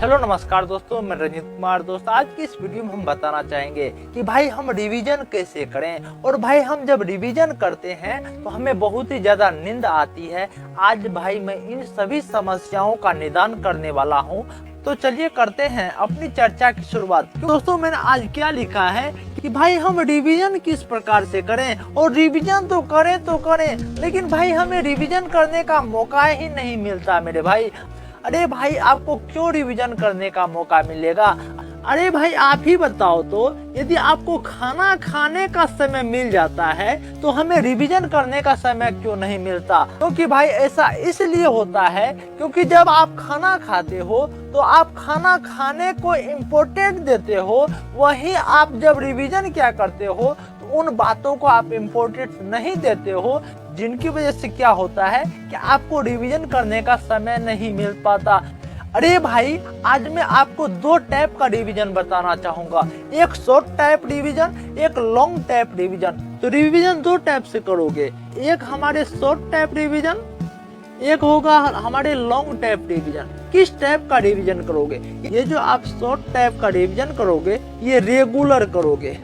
Hello नमस्कार दोस्तों, मैं रंजीत कुमार। दोस्त आज की इस वीडियो में हम बताना चाहेंगे कि भाई हम रिवीजन कैसे करें। और भाई हम जब रिवीजन करते हैं तो हमें बहुत ही ज्यादा नींद आती है। आज भाई मैं इन सभी समस्याओं का निदान करने वाला हूँ। तो चलिए करते हैं अपनी चर्चा की शुरुआत। दोस्तों मैंने आज क्या लिखा है कि भाई हम रिवीजन किस प्रकार से करें। और रिवीजन तो करें लेकिन भाई हमें रिवीजन करने का मौका ही नहीं मिलता मेरे भाई। अरे भाई आपको क्यों रिवीजन करने का मौका मिलेगा? अरे भाई आप ही बताओ तो, यदि आपको खाना खाने का समय मिल जाता है तो हमें रिवीजन करने का समय क्यों नहीं मिलता? क्योंकि भाई ऐसा इसलिए होता है क्योंकि जब आप खाना खाते हो तो आप खाना खाने को इम्पोर्टेंट देते हो, वहीं आप जब रिवीजन क्या करते हो तो उन बातों को आप इम्पोर्टेंट नहीं देते हो, जिनकी वजह से क्या होता है कि आपको रिवीजन करने का समय नहीं मिल पाता। अरे भाई आज मैं आपको दो टाइप का रिवीजन बताना चाहूंगा, एक शॉर्ट टाइप रिवीजन, एक लॉन्ग टाइप रिवीजन। तो रिवीजन दो टाइप से करोगे, एक हमारे शॉर्ट टाइप रिवीजन, एक होगा हमारे लॉन्ग टाइप रिवीजन। किस टाइप का रिवीजन करोगे? ये जो आप शॉर्ट टाइप का रिवीजन करोगे ये रेगुलर करोगे,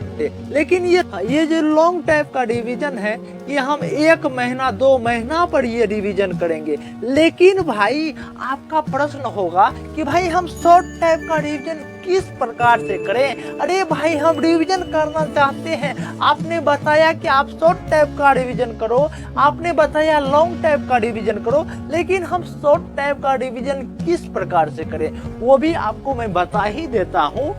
लेकिन ये जो लॉन्ग टाइप का रिवीजन है ये हम 1 महीना 2 महीना पर ये रिवीजन करेंगे। लेकिन भाई आपका प्रश्न होगा कि भाई हम शॉर्ट टाइप का रिवीजन किस प्रकार से करें? अरे भाई हम रिवीजन करना चाहते हैं, आपने बताया कि आप शॉर्ट टाइप का रिवीजन करो, आपने बताया लॉन्ग टाइप का रिवीजन करो, लेकिन हम शॉर्ट टाइप का रिवीजन किस प्रकार से करें वो भी आपको मैं बता ही देता हूँ।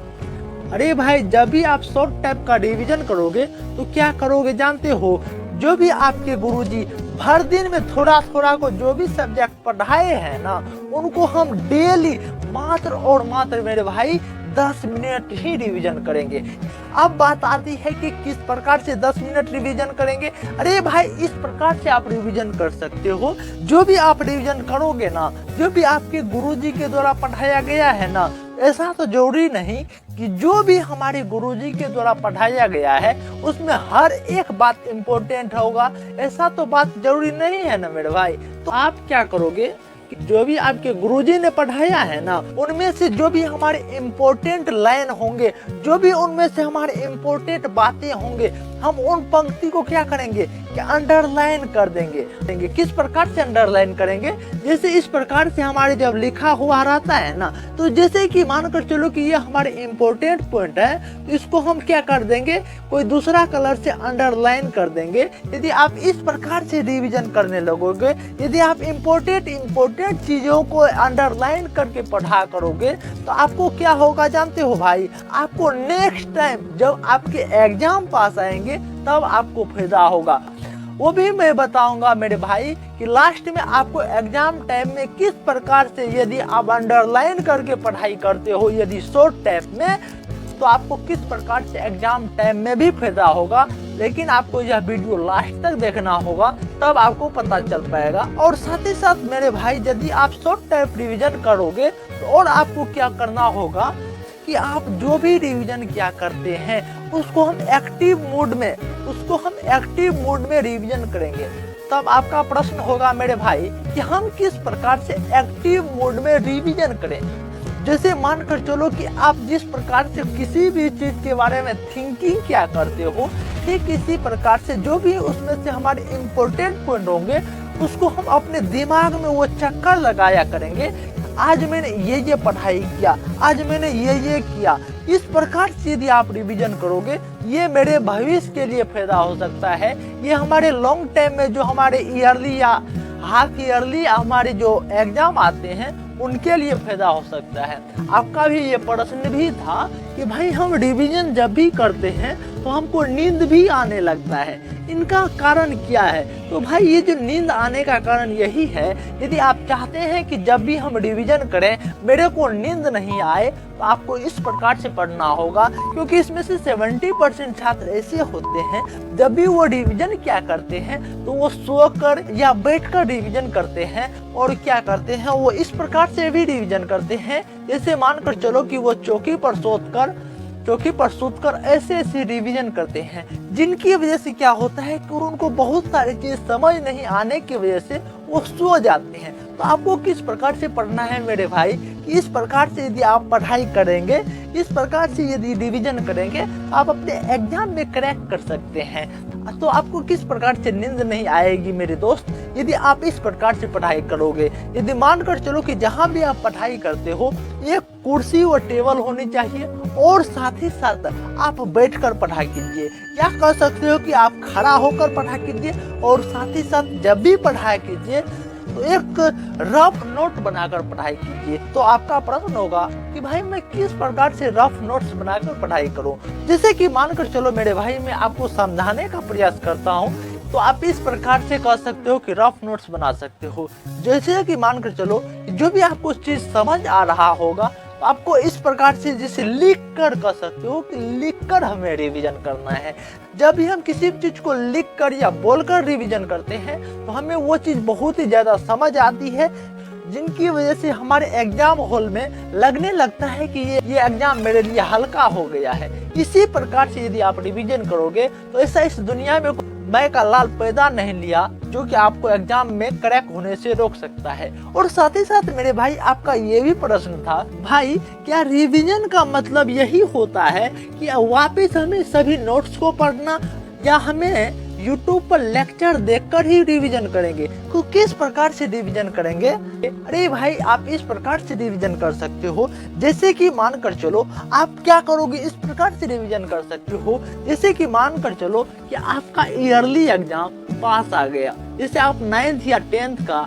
अरे भाई जब भी आप शॉर्ट टाइप का रिवीजन करोगे तो क्या करोगे जानते हो? जो भी आपके गुरुजी हर दिन में थोड़ा थोड़ा को जो भी सब्जेक्ट पढ़ाए हैं ना, उनको हम डेली मात्र और मात्र मेरे भाई 10 मिनट ही रिवीजन करेंगे। अब बात आती है कि किस प्रकार से 10 मिनट रिवीजन करेंगे। अरे भाई इस प्रकार से आप रिवीजन कर सकते हो, जो भी आप रिवीजन करोगे ना, जो भी आपके गुरुजी के द्वारा पढ़ाया गया है ना, ऐसा तो जरूरी नहीं कि जो भी हमारे गुरुजी के द्वारा पढ़ाया गया है उसमें हर एक बात इम्पोर्टेंट होगा, ऐसा तो बात जरूरी नहीं है ना मेरे भाई। तो आप क्या करोगे कि जो भी आपके गुरुजी ने पढ़ाया है ना, उनमें से जो भी हमारे इम्पोर्टेंट लाइन होंगे, जो भी उनमें से हमारे इम्पोर्टेंट बातें होंगे, हम उन पंक्ति को क्या करेंगे कि अंडरलाइन कर देंगे। किस प्रकार से अंडरलाइन करेंगे? जैसे इस प्रकार से हमारे जब लिखा हुआ रहता है ना, तो जैसे कि मानकर चलो कि ये हमारे इम्पोर्टेंट पॉइंट है, तो इसको हम क्या कर देंगे, कोई दूसरा कलर से अंडरलाइन कर देंगे। यदि आप इस प्रकार से रिवीजन करने लगोगे, यदि आप इम्पोर्टेंट चीजों को अंडरलाइन करके पढ़ा करोगे, तो आपको क्या होगा जानते हो भाई? आपको नेक्स्ट टाइम जब आपके एग्जाम पास आएंगे तब आपको फायदा होगा। वो भी मैं बताऊंगा मेरे भाई कि लास्ट में आपको एग्जाम टाइम में किस प्रकार से यदि आप अंडरलाइन करके पढ़ाई करते हो, यदि शॉर्ट टाइप में, तो आपको किस प्रकार से एग्जाम टाइम में भी फायदा होगा। लेकिन आपको यह वीडियो लास्ट तक देखना होगा, तब आपको पता चल पाएगा। और साथ ही साथ मेरे भाई यदि आप शॉर्ट टाइप रिवीजन करोगे तो और आपको क्या करना होगा कि आप जो भी रिवीजन क्या करते हैं उसको हम एक्टिव मोड में रिवीजन करेंगे। तब आपका प्रश्न होगा मेरे भाई कि हम किस प्रकार से एक्टिव मोड में रिवीजन करें। जैसे मानकर चलो कि आप जिस प्रकार से किसी भी चीज के बारे में थिंकिंग क्या करते हो, ठीक इसी प्रकार से जो भी उसमें से हमारे इम्पोर्टेंट पॉइंट होंगे उसको हम अपने दिमाग में वो चक्कर लगाया करेंगे। आज मैंने ये पढ़ाई किया, आज मैंने ये किया। इस प्रकार से यदि आप रिवीजन करोगे, ये मेरे भविष्य के लिए फायदा हो सकता है। ये हमारे लॉन्ग टाइम में जो हमारे ईयरली या हाफ ईयरली हमारे जो एग्जाम आते हैं उनके लिए फायदा हो सकता है। आपका भी ये प्रश्न भी था कि भाई हम रिवीजन जब भी करते हैं तो हमको नींद भी आने लगता है, इनका कारण क्या है? तो भाई ये जो नींद आने का कारण यही है, यदि आप चाहते हैं कि जब भी हम रिवीजन करें मेरे को नींद नहीं आए, तो आपको इस प्रकार से पढ़ना होगा। क्योंकि इसमें से 70% छात्र ऐसे होते हैं जब भी वो रिवीजन क्या करते हैं तो वो सोकर या बैठकर रिवीजन करते हैं। और क्या करते हैं, वो इस प्रकार से भी रिवीजन करते हैं जैसे मानकर चलो कि वो चौकी पर सूतकर ऐसे रिवीजन करते हैं, जिनकी वजह से क्या होता है कि उनको बहुत सारी चीज समझ नहीं आने की वजह से वो सो जाते हैं। तो आपको किस प्रकार से पढ़ना है मेरे भाई, कि इस प्रकार से यदि आप पढ़ाई करेंगे, इस प्रकार से यदि रिवीजन करेंगे, आप अपने एग्जाम में क्रैक कर सकते हैं। तो आपको किस प्रकार से नींद नहीं आएगी मेरे दोस्त, यदि आप इस प्रकार से पढ़ाई करोगे। यदि मानकर चलो कि जहाँ भी आप पढ़ाई करते हो एक कुर्सी और टेबल होनी चाहिए, और साथ ही साथ आप बैठकर पढ़ाई कीजिए, या कह सकते हो कि आप खड़ा होकर पढ़ाई कीजिए, और साथ ही साथ जब भी पढ़ाई कीजिए तो एक रफ नोट बनाकर पढ़ाई कीजिए। तो आपका प्रश्न होगा कि भाई मैं किस प्रकार से रफ नोट्स बनाकर पढ़ाई करूं। जैसे कि मानकर चलो मेरे भाई मैं आपको समझाने का प्रयास करता हूं, तो आप इस प्रकार से कह सकते हो कि रफ नोट्स बना सकते हो। जैसे कि मानकर चलो जो भी आपको चीज समझ आ रहा होगा, तो आपको इस प्रकार से जैसे लिख कर कह सकते हो कि लिख कर हमें रिवीजन करना है। जब भी हम किसी चीज को लिख कर या बोलकर रिवीजन करते हैं तो हमें वो चीज बहुत ही ज्यादा समझ आती है, जिनकी वजह से हमारे एग्जाम हॉल में लगने लगता है कि ये एग्जाम मेरे लिए हल्का हो गया है। इसी प्रकार से यदि आप रिवीजन करोगे तो ऐसा इस दुनिया में मैं का लाल पैदा नहीं लिया जो कि आपको एग्जाम में क्रैक होने से रोक सकता है। और साथ ही साथ मेरे भाई आपका ये भी प्रश्न था, भाई क्या रिवीजन का मतलब यही होता है कि वापस हमें सभी नोट्स को पढ़ना, या हमें YouTube पर लेक्चर देखकर ही रिवीजन करेंगे? तो किस प्रकार से रिवीजन करेंगे? अरे भाई आप इस प्रकार से रिवीजन कर सकते हो, जैसे कि मानकर चलो आप क्या करोगे, इस प्रकार से रिवीजन कर सकते हो। जैसे कि मानकर चलो कि आपका ईयरली एग्जाम पास आ गया, जैसे आप 9th या 10th का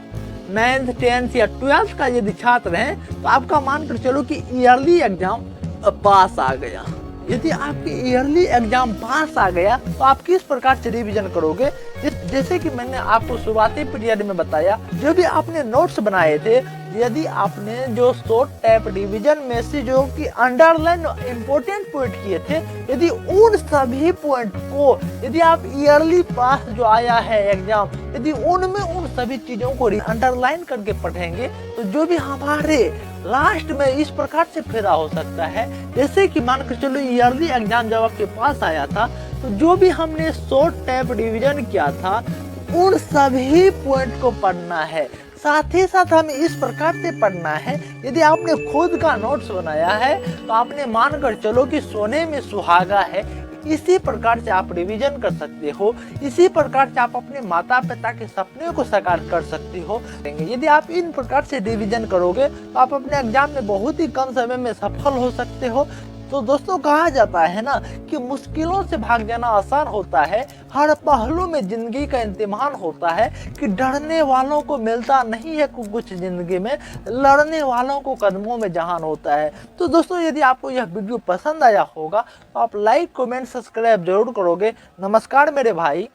9th 10th या 12th का यदि छात्र हैं, तो आपका मानकर चलो कि ईयरली एग्जाम पास आ गया। यदि आपके ईयरली एग्जाम पास आ गया तो आप किस प्रकार से रिवीजन करोगे? जैसे कि मैंने आपको शुरुआती पीरियड में बताया, जो भी आपने नोट्स बनाए थे, यदि आपने जो शॉर्ट टाइप रिवीजन में से जो कि अंडरलाइन इंपॉर्टेंट पॉइंट किए थे, यदि उन सभी पॉइंट को यदि आप ईयरली पास जो आया है एग्जाम, यदि उनमें उन सभी चीजों को अंडरलाइन करके पढ़ेंगे, तो जो भी हमारे लास्ट में इस प्रकार से फायदा हो सकता है। जैसे कि मानकर चलो ईयरली एग्जाम जब आपके पास आया था, तो जो भी हमने शॉर्ट टाइप रिवीजन किया था उन सभी पॉइंट को पढ़ना है। साथ ही साथ हमें इस प्रकार से पढ़ना है, यदि आपने खुद का नोट्स बनाया है तो आपने मानकर चलो कि सोने में सुहागा है। इसी प्रकार से आप रिवीजन कर सकते हो, इसी प्रकार से आप अपने माता पिता के सपने को साकार कर सकते हो। यदि आप इन प्रकार से रिवीजन करोगे तो आप अपने एग्जाम में बहुत ही कम समय में सफल हो सकते हो। तो दोस्तों कहा जाता है ना कि मुश्किलों से भाग जाना आसान होता है, हर पहलू में जिंदगी का इम्तिहान होता है, कि डरने वालों को मिलता नहीं है कुछ जिंदगी में, लड़ने वालों को कदमों में जहान होता है। तो दोस्तों यदि आपको यह वीडियो पसंद आया होगा तो आप लाइक कमेंट सब्सक्राइब जरूर करोगे। नमस्कार मेरे भाई।